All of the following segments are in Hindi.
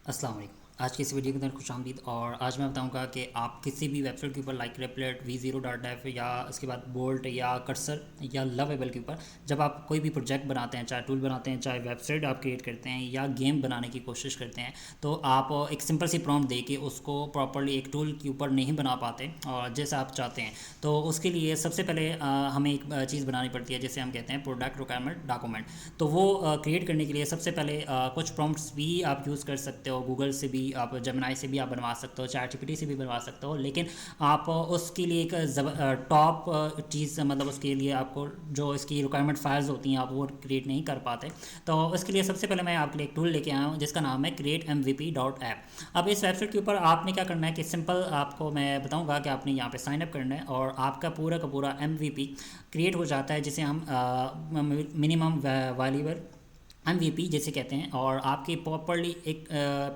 अस्सलाम वालेकुम। आज की इस वीडियो के अंदर खुशामदीद। और आज मैं बताऊंगा कि आप किसी भी वेबसाइट के ऊपर लाइक रेपलेट v0.dev या उसके बाद बोल्ट या कर्सर या लवेबल के ऊपर जब आप कोई भी प्रोजेक्ट बनाते हैं, चाहे टूल बनाते हैं, चाहे वेबसाइट आप क्रिएट करते हैं या गेम बनाने की कोशिश करते हैं, तो आप एक सिंपल सी प्रॉम्प्ट दे के उसको प्रॉपर्ली एक टूल के ऊपर नहीं बना पाते और जैसा आप चाहते हैं। तो उसके लिए सबसे पहले हमें एक चीज़ बनानी पड़ती है जिसे हम कहते हैं प्रोडक्ट रिक्वायरमेंट डॉक्यूमेंट। तो वो क्रिएट करने के लिए सबसे पहले कुछ प्रॉम्प्ट्स भी आप यूज़ कर सकते हो, गूगल से भी, आप जेमिनाई से भी आप बनवा सकते हो, चैट जीपीटी से भी बनवा सकते हो। लेकिन आप उसके लिए एक टॉप चीज़, मतलब उसके लिए आपको जो इसकी रिक्वायरमेंट फाइल्स होती हैं आप वो क्रिएट नहीं कर पाते। तो उसके लिए सबसे पहले मैं आपके लिए एक टूल लेके आया हूँ जिसका नाम है createmvp.app। अब इस वेबसाइट के ऊपर आपने क्या करना है कि सिंपल आपको मैं बताऊँगा कि आपने यहाँ पे साइन अप करना है और आपका पूरा का पूरा MVP क्रिएट हो जाता है, जिसे हम मिनिमम वैल्यूएबल MVP जैसे कहते हैं। और आपकी प्रॉपरली एक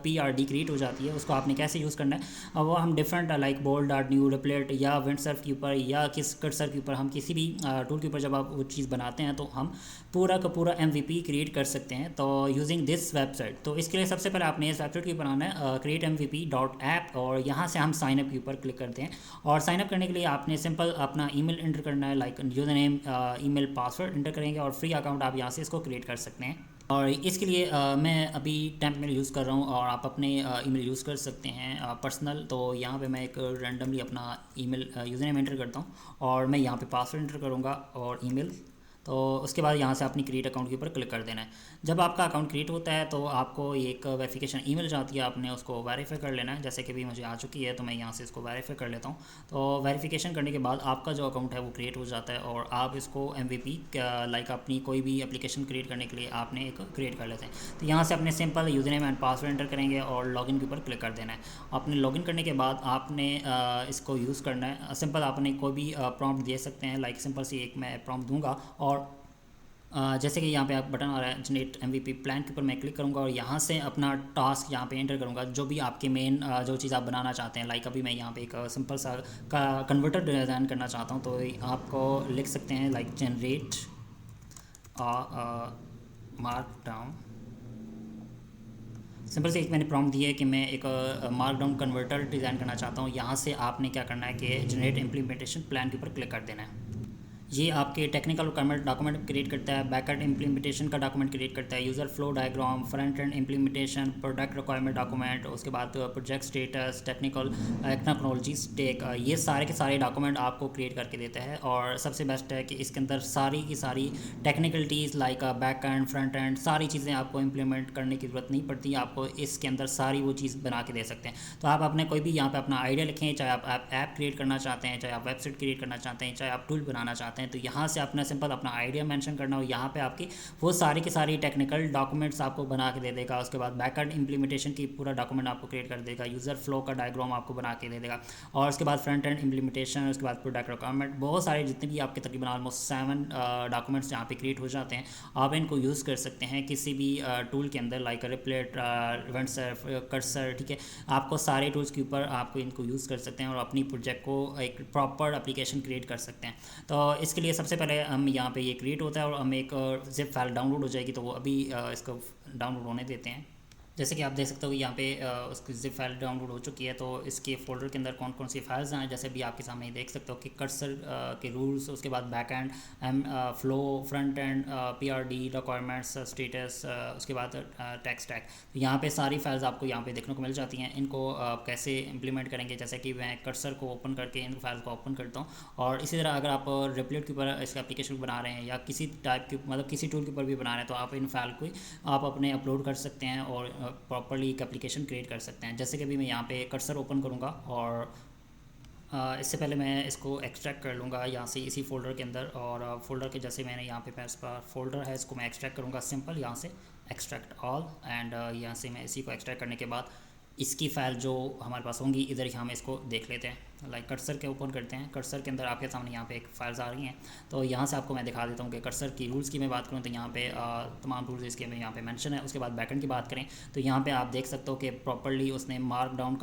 PRD क्रिएट हो जाती है। उसको आपने कैसे यूज़ करना है, और वो हम different like Bolt dot new Replit या विंडसर्फ के ऊपर या किस कर्सर के ऊपर, हम किसी भी टूल के ऊपर जब आप वो चीज़ बनाते हैं तो हम पूरा का पूरा MVP क्रिएट कर सकते हैं तो यूजिंग दिस वेबसाइट। तो इसके लिए सबसे पहले आपने इस वेबसाइट के ऊपर आना है createmvp.app और यहाँ से हम साइनअप के ऊपर क्लिक करते हैं। और साइनअप करने के लिए आपने सिंपल अपना ईमेल एंटर करना है, like user name, email, password enter करेंगे और फ्री अकाउंट आप यहाँ से इसको क्रिएट कर सकते हैं। और इसके लिए मैं अभी टेम्प मेल यूज़ कर रहा हूँ और आप अपने ईमेल यूज़ कर सकते हैं पर्सनल। तो यहाँ पे मैं एक रैंडमली अपना ईमेल यूज़र नेम एंटर करता हूँ और मैं यहाँ पे पासवर्ड एंटर करूँगा और ईमेल। तो उसके बाद यहाँ से अपनी क्रिएट अकाउंट के ऊपर क्लिक कर देना है। जब आपका अकाउंट क्रिएट होता है तो आपको एक वेरिफिकेशन ईमेल जाती है, आपने उसको वेरीफाई कर लेना है। जैसे कि भी मुझे आ चुकी है तो मैं यहाँ से इसको वेरीफाई कर लेता हूँ। तो वेरिफिकेशन करने के बाद आपका जो अकाउंट है वो क्रिएट हो जाता है और आप इसको MVP लाइक अपनी कोई भी एप्लीकेशन क्रिएट करने के लिए आपने एक क्रिएट कर लेते हैं। तो यहाँ से अपने simple user name and password enter करेंगे और लॉगिन के ऊपर क्लिक कर देना है। आपने लॉगिन करने के बाद आपने इसको यूज़ करना है। सिंपल आपने कोई भी प्रॉम्प्ट दे सकते हैं, लाइक सिंपल सी एक मैं प्रॉम्प्ट दूंगा और जैसे कि यहाँ पे आप बटन आ रहा है जनरेट MVP प्लान के ऊपर मैं क्लिक करूँगा और यहाँ से अपना टास्क यहाँ पे एंटर करूँगा, जो भी आपके मेन जो चीज़ आप बनाना चाहते हैं। लाइक अभी मैं यहाँ पे एक सिंपल सा कन्वर्टर डिज़ाइन करना चाहता हूँ, तो आपको लिख सकते हैं like generate mark down. Simple से एक मैंने प्रॉम्प्ट दिया है कि मैं एक मार्क डाउन कन्वर्टर डिज़ाइन करना चाहता हूँ। यहाँ से आपने क्या करना है कि जनरेट इम्प्लीमेंटेशन प्लान के ऊपर क्लिक कर देना है। ये आपके टेक्निकल रिक्वायरमेंट डॉक्यूमेंट क्रिएट करता है, बैकएंड इंप्लीमेंटेशन का डॉक्यूमेंट क्रिएट करता है, user flow diagram, front end implementation, product requirement document, उसके बाद project status, technical technology stack, ये सारे के सारे डॉक्यूमेंट आपको क्रिएट करके देता है। और सबसे बेस्ट है कि इसके अंदर सारी की सारी technicalities like back and front end सारी चीज़ें आपको इंप्लीमेंट करने की ज़रूरत नहीं पड़ती, आपको इसके अंदर सारी वो चीज़ बना के दे सकते हैं। तो आप अपने कोई भी यहाँ पे अपना आइडिया लिखें, चाहे आप ऐप क्रिएट करना चाहते हैं, चाहे आप वेबसाइट क्रिएट करना चाहते हैं, चाहे आप टूल बनाना चाहते हैं, तो यहाँ से अपना सिंपल अपना आइडिया मेंशन करना हो। यहाँ पे आपकी वो सारी की सारी टेक्निकल डॉक्यूमेंट्स आपको बना के दे देगा। उसके बाद बैकएंड इंप्लीमेंटेशन की पूरा डॉक्यूमेंट आपको क्रिएट कर देगा, यूज़र फ्लो का डायग्राम आपको बना के दे देगा, और उसके बाद फ्रंट एंड इंप्लीमेंटेशन, उसके बाद प्रोडक्ट रिक्वायरमेंट, बहुत सारे जितने भी आपके तकरीबन ऑलमोस्ट 7 डॉक्यूमेंट्स यहाँ पे क्रिएट हो जाते हैं। आप इनको यूज़ कर सकते हैं किसी भी टूल के अंदर, लाइक रिप्लेट, विंडसर्फ, कर्सर, ठीक है। आपको सारे टूल्स के ऊपर आपको इनको यूज़ कर सकते हैं और अपनी प्रोजेक्ट को एक प्रॉपर एप्लीकेशन क्रिएट कर सकते हैं। तो इसके लिए सबसे पहले हम यहाँ पे ये क्रिएट होता है और हम एक ज़िप फाइल डाउनलोड हो जाएगी, तो वो अभी इसको डाउनलोड होने देते हैं। जैसे कि आप देख सकते हो यहाँ पे उसकी ज़िप फाइल डाउनलोड हो चुकी है। तो इसके फ़ोल्डर के अंदर कौन कौन सी फाइल्स हैं, जैसे भी आपके सामने देख सकते हो कि कर्सर के रूल्स, उसके बाद back and flow, front end PRD requirements, status, उसके बाद टेक्स्ट टैग। तो यहाँ पे सारी फाइल्स आपको यहाँ पे देखने को मिल जाती हैं। इनको कैसे इंप्लीमेंट करेंगे, जैसे कि मैं कर्सर को ओपन करके इन फाइल को ओपन करता हूँ। और इसी तरह अगर आप रिप्लेट के ऊपर इस एप्लीकेशन बना रहे हैं या किसी टाइप की, मतलब किसी टूल के ऊपर भी बना रहे हैं, तो आप इन फाइल को आप अपने अपलोड कर सकते हैं और प्रॉपर्ली एक एप्लीकेशन क्रिएट कर सकते हैं। जैसे कि अभी मैं यहाँ पे कर्सर ओपन करूँगा और इससे पहले मैं इसको एक्सट्रैक्ट कर लूँगा यहाँ से इसी फोल्डर के अंदर। और फोल्डर के जैसे मैंने यहाँ पे पास पर फोल्डर है, इसको मैं एक्सट्रैक्ट करूँगा सिंपल यहाँ से एक्सट्रैक्ट ऑल। एंड यहाँ से मैं इसी को एक्सट्रैक्ट करने के बाद इसकी फ़ाइल जो हमारे पास होंगी, इधर ही हम इसको देख लेते हैं। लाइक कर्सर के ओपन करते हैं, कर्सर के अंदर आपके सामने यहाँ पे एक फाइल्स आ रही हैं। तो यहाँ से आपको मैं दिखा देता हूँ कि कर्सर की रूल्स की मैं बात करूँ तो यहाँ पे तमाम रूल्स इसके में यहाँ पे मेंशन है। उसके बाद बैकएंड की बात करें तो यहाँ पे आप देख सकते हो कि प्रॉपर्ली उसने मार्क डाउन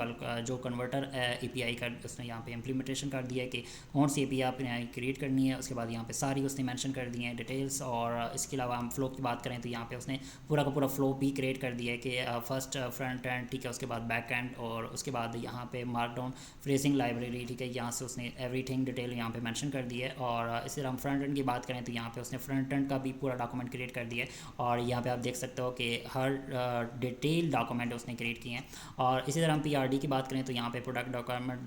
जो कन्वर्टर एपीआई का उसने यहाँ पे इम्प्लीमेंटेशन कर दिया है कि कौन सी एपीआई आपने क्रिएट करनी है। उसके बाद यहाँ पे सारी उसने मेंशन कर दी हैं डिटेल्स। और इसके अलावा हम फ्लो की बात करें तो यहाँ पे उसने पूरा का पूरा फ्लो भी क्रिएट कर दिया है कि फर्स्ट फ्रंट एंड, ठीक है, उसके बाद बैक एंड, और उसके बाद यहाँ पे मार्क डाउन फ्रेजिंग लाइब्रेरी, ठीक है, यहाँ से उसने एवरीथिंग डिटेल यहाँ पे मेंशन कर दी है। और इसी तरह हम फ्रंट एंड की बात करें तो यहाँ पे उसने फ्रंट एंड का भी पूरा डॉक्यूमेंट क्रिएट कर दिया है। और यहाँ पे आप देख सकते हो कि हर डिटेल डॉक्यूमेंट उसने क्रिएट किए हैं। और इसी तरह हम पीआरडी की बात करें तो यहाँ पे प्रोडक्ट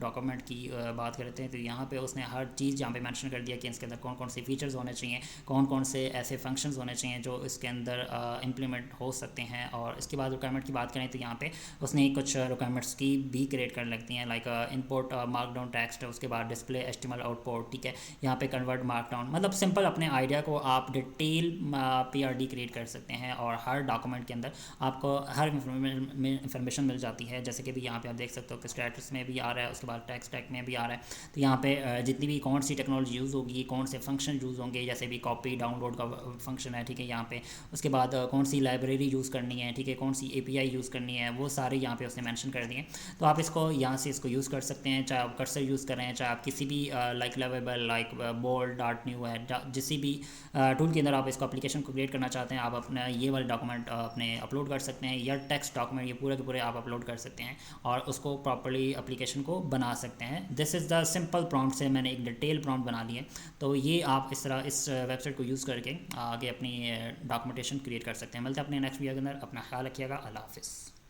डॉक्यूमेंट की बात करते हैं तो यहाँ पे उसने हर चीज़ यहाँ पे मेंशन कर दिया कि इसके अंदर कौन कौन से फीचर्स होने चाहिए, कौन कौन से ऐसे फंक्शंस होने चाहिए जो इसके अंदर इम्प्लीमेंट हो सकते हैं। और इसके बाद रिक्वायरमेंट की बात करें तो यहाँ पे उसने कुछ रिक्वायरमेंट्स की भी क्रिएट कर लगती हैं, लाइक इंपोर्ट मार्कडाउन टेक्स्ट, उसके बाद डिस्प्ले एचटीएमएल आउटपुट, ठीक है, यहाँ पे कन्वर्ट मार्कडाउन। मतलब सिंपल अपने आइडिया को आप डिटेल पीआरडी क्रिएट कर सकते हैं और हर डॉक्यूमेंट के अंदर आपको हर इंफॉर्मेशन मिल जाती है। जैसे कि भी यहाँ पे आप देख सकते हो कि स्टेटस में भी आ रहा है, उसके बाद टेक्स्ट टैग में भी आ रहा है। तो यहाँ पे जितनी भी कौन सी टेक्नोलॉजी यूज़ होगी, कौन से फंक्शन यूज़ होंगे, जैसे भी कॉपी डाउनलोड का फंक्शन है, ठीक है, यहाँ पे उसके बाद कौन सी लाइब्रेरी यूज़ करनी है, ठीक है, कौन सी एपीआई यूज़ करनी है, वो सारे यहाँ पे उसने मेंशन कर दिए। तो आप इसको यहाँ से इसको यूज़ कर सकते हैं, चाहे आप कर्सर यूज़ करें, चाहे आप किसी भी like Lovable, like Bolt, dot new है, जिस भी टूल के अंदर आप इसको एप्लीकेशन को क्रिएट करना चाहते हैं, आप अपना ये वाले डॉक्यूमेंट अपने अपलोड कर सकते हैं, या टेक्स्ट डॉक्यूमेंट ये पूरे के पूरे आप अपलोड कर सकते हैं और उसको प्रॉपर्ली एप्लीकेशन को बना सकते हैं। This is the simple prompt से मैंने एक डिटेल प्रॉम्प्ट बना ली है। तो ये आप इस तरह इस वेबसाइट को यूज़ करके आगे अपनी डॉक्यूमेंटेशन क्रिएट कर सकते हैं। मिलते हैं अपने नेक्स्ट वीडियो के अंदर। अपना ख्याल रखिएगा। अल्लाह हाफिज़।